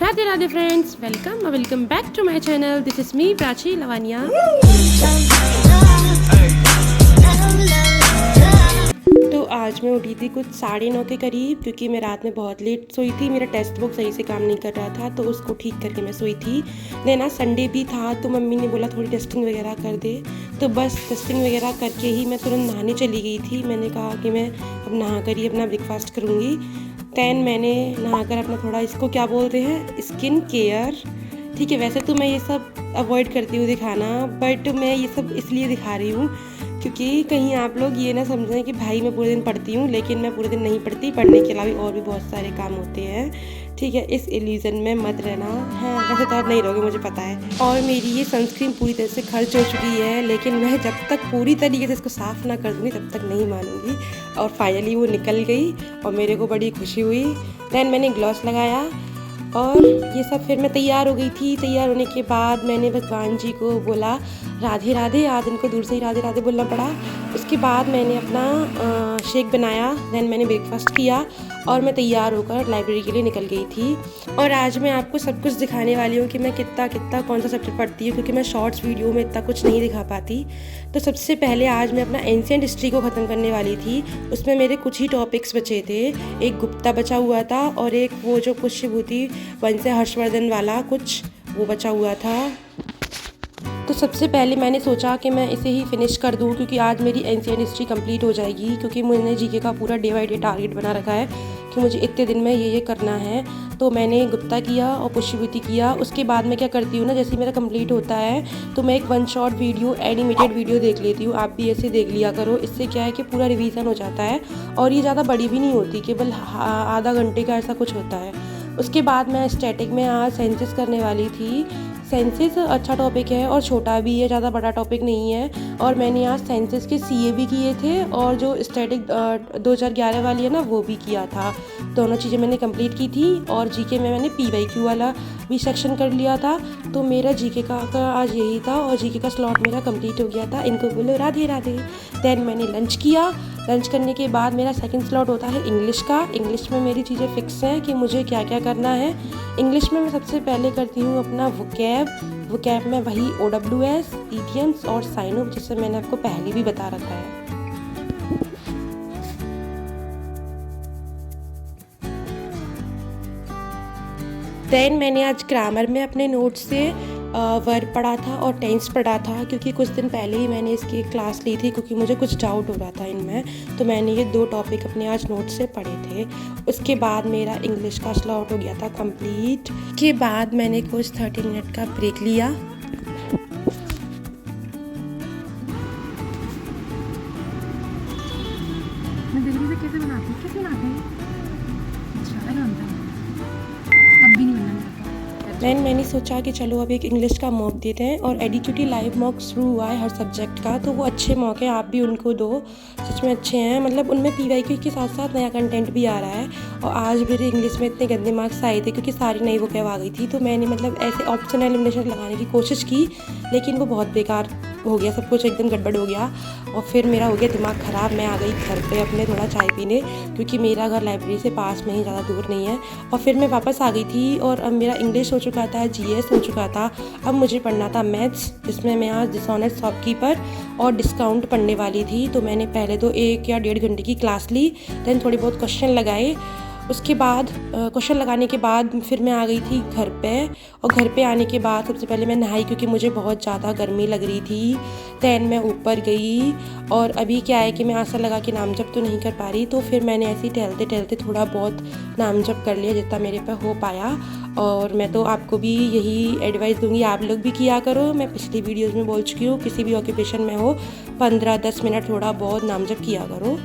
Radhe Radhe friends, welcome back to my channel. This is me Prachi Lavania. तो आज मैं उठी थी कुछ 9:30 के करीब, क्योंकि मैं रात में बहुत लेट सोई थी। मेरा टेक्स्ट बुक सही से काम नहीं कर रहा था, तो उसको ठीक करके मैं सोई थी। देन आज संडे भी था, तो मम्मी ने बोला थोड़ी टेस्टिंग वगैरह कर दे। तो बस टेस्टिंग वगैरह करके ही मैं तुरंत नहाने चली गई थी। मैंने कहा कि मैं अब नहा कर ही अपना ब्रेकफास्ट करूँगी। दैन मैंने नहाकर अपना थोड़ा, इसको क्या बोलते हैं, स्किन केयर। ठीक है, वैसे तो मैं ये सब अवॉइड करती हूँ दिखाना, बट मैं ये सब इसलिए दिखा रही हूँ क्योंकि कहीं आप लोग ये ना समझें कि भाई मैं पूरे दिन पढ़ती हूँ। लेकिन मैं पूरे दिन नहीं पढ़ती, पढ़ने के अलावा और भी बहुत सारे काम होते हैं। ठीक है, इस इल्यूजन में मत रहना। हाँ, वैसे तो आप नहीं रहोगे, मुझे पता है। और मेरी ये सनस्क्रीन पूरी तरह से खर्च हो चुकी है, लेकिन मैं जब तक पूरी तरीके से इसको साफ़ ना कर दूँगी तब तक नहीं मानूंगी। और फाइनली वो निकल गई और मेरे को बड़ी खुशी हुई। दैन मैंने ग्लॉस लगाया और ये सब, फिर मैं तैयार हो गई थी। तैयार होने के बाद मैंने भगवान जी को बोला राधे राधे। आज इनको दूर से ही राधे राधे बोलना पड़ा। उसके बाद मैंने अपना शेक बनाया। दैन मैंने ब्रेकफास्ट किया और मैं तैयार होकर लाइब्रेरी के लिए निकल गई थी। और आज मैं आपको सब कुछ दिखाने वाली हूँ कि मैं कितना कौन सा सब्जेक्ट पढ़ती हूँ, क्योंकि मैं शॉर्ट्स वीडियो में इतना कुछ नहीं दिखा पाती। तो सबसे पहले आज मैं अपना एंशिएंट हिस्ट्री को ख़त्म करने वाली थी। उसमें मेरे कुछ ही टॉपिक्स बचे थे। एक गुप्ता बचा हुआ था और एक वो जो पुष्यभूति वंश हर्षवर्धन वाला कुछ वो बचा हुआ था। तो सबसे पहले मैंने सोचा कि मैं इसे ही फिनिश कर दूं, क्योंकि आज मेरी एंशिएंट हिस्ट्री कंप्लीट हो जाएगी। क्योंकि मैंने जीके का पूरा डे बाई डे टारगेट बना रखा है कि मुझे इतने दिन में ये करना है। तो मैंने गुप्ता किया और पुष्यभूति किया। उसके बाद मैं क्या करती हूँ ना, जैसे मेरा कंप्लीट होता है तो मैं एक 1 शॉट वीडियो, एनिमेटेड वीडियो देख लेती हूँ। आप भी ऐसे देख लिया करो। इससे क्या है कि पूरा रिवीजन हो जाता है और ये ज़्यादा बड़ी भी नहीं होती, केवल आधा घंटे का ऐसा कुछ होता है। उसके बाद मैं स्टैटिक में आज सेंसिस करने वाली थी। सेंसिस अच्छा टॉपिक है और छोटा भी है, ज़्यादा बड़ा टॉपिक नहीं है। और मैंने आज सेंसिस के सीए भी किए थे और जो स्टैटिक 2011 वाली है ना, वो भी किया था। दोनों चीज़ें मैंने कंप्लीट की थी। और जीके में मैंने पीवाईक्यू वाला भी सेक्शन कर लिया था। तो मेरा जीके का आज यही था और जीके का स्लॉट मेरा कंप्लीट हो गया था। इनको बोलो राधे राधे। दैन मैंने लंच किया। लंच करने के बाद मेरा सेकंड स्लॉट होता है इंग्लिश का। इंग्लिश में मेरी चीज़ें फिक्स हैं कि मुझे क्या क्या करना है। इंग्लिश में मैं सबसे पहले करती हूँ अपना वोकैब में वही OWS, इडियम्स और साइन ऑफ, जिससे मैंने आपको पहले भी बता रखा है। देन मैंने आज ग्रामर में अपने नोट्स से वर्ब पढ़ा था और टेंस पढ़ा था, क्योंकि कुछ दिन पहले ही मैंने इसकी एक क्लास ली थी, क्योंकि मुझे कुछ डाउट हो रहा था इनमें। तो मैंने ये 2 टॉपिक अपने आज नोट से पढ़े थे। उसके बाद मेरा इंग्लिश का स्लॉट हो गया था कंप्लीट। के बाद मैंने कुछ 30 मिनट का ब्रेक लिया। मैं जल्दी से कैसे बनाते हैं? अच्छा लगा बनता है, अब भी नहीं बनना मेरा। मैंने सोचा कि चलो अब एक इंग्लिश का मॉक देते हैं। और एडीक्यूटी लाइव मॉक शुरू हुआ है हर सब्जेक्ट का, तो वो अच्छे मॉक हैं, आप भी उनको दो। सच में अच्छे हैं, मतलब उनमें पीवाईक्यू के साथ साथ नया कंटेंट भी आ रहा है। और आज मेरे इंग्लिश में इतने गंदे मार्क्स आए थे क्योंकि सारी नई वो आ गई थी। तो मैंने मतलब ऐसे ऑप्शन एलिमिनेशन लगाने की कोशिश की, लेकिन वो बहुत बेकार हो गया, सब कुछ एकदम गड़बड़ हो गया। और फिर मेरा हो गया दिमाग ख़राब। मैं आ गई घर पे अपने थोड़ा चाय पीने, क्योंकि मेरा घर लाइब्रेरी से पास में ही, ज़्यादा दूर नहीं है। और फिर मैं वापस आ गई थी और अब मेरा इंग्लिश हो चुका था, जीएस हो चुका था। अब मुझे पढ़ना था मैथ्स, जिसमें मैं आज डिसऑनेस्ट शॉपकीपर और डिस्काउंट पढ़ने वाली थी। तो मैंने पहले तो 1 या 1.5 घंटे की क्लास ली। दैन थोड़े बहुत क्वेश्चन लगाए। उसके बाद क्वेश्चन लगाने के बाद फिर मैं आ गई थी घर पे। और घर पे आने के बाद सबसे पहले मैं नहाई, क्योंकि मुझे बहुत ज़्यादा गर्मी लग रही थी। दैन मैं ऊपर गई और अभी क्या है कि मैं आसन लगा के नाम जप तो नहीं कर पा रही। तो फिर मैंने ऐसे ही टहलते टहलते थोड़ा बहुत नाम जप कर लिया, जितना मेरे पे हो पाया। और मैं तो आपको भी यही एडवाइस दूंगी, आप लोग भी किया करो। मैं पिछली वीडियोज़ में बोल चुकी हूँ, किसी भी ऑक्यूपेशन में हो 15-10 मिनट थोड़ा बहुत नाम जप किया करो।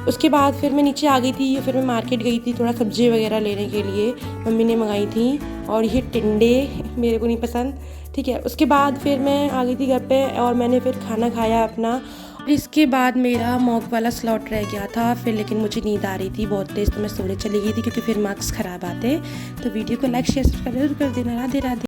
उसके बाद फिर मैं नीचे आ गई थी। फिर मैं मार्केट गई थी थोड़ा सब्जी वगैरह लेने के लिए, मम्मी ने मंगाई थी। और ये टिंडे मेरे को नहीं पसंद, ठीक है। उसके बाद फिर मैं आ गई थी घर पे और मैंने फिर खाना खाया अपना। और इसके बाद मेरा मॉक वाला स्लॉट रह गया था फिर, लेकिन मुझे नींद आ रही थी बहुत तेज़, तो मैं सोने चली गई थी, क्योंकि फिर मार्क्स ख़राब आते। तो वीडियो को लाइक शेयर सब्सक्राइब कर देना। राधे राधे।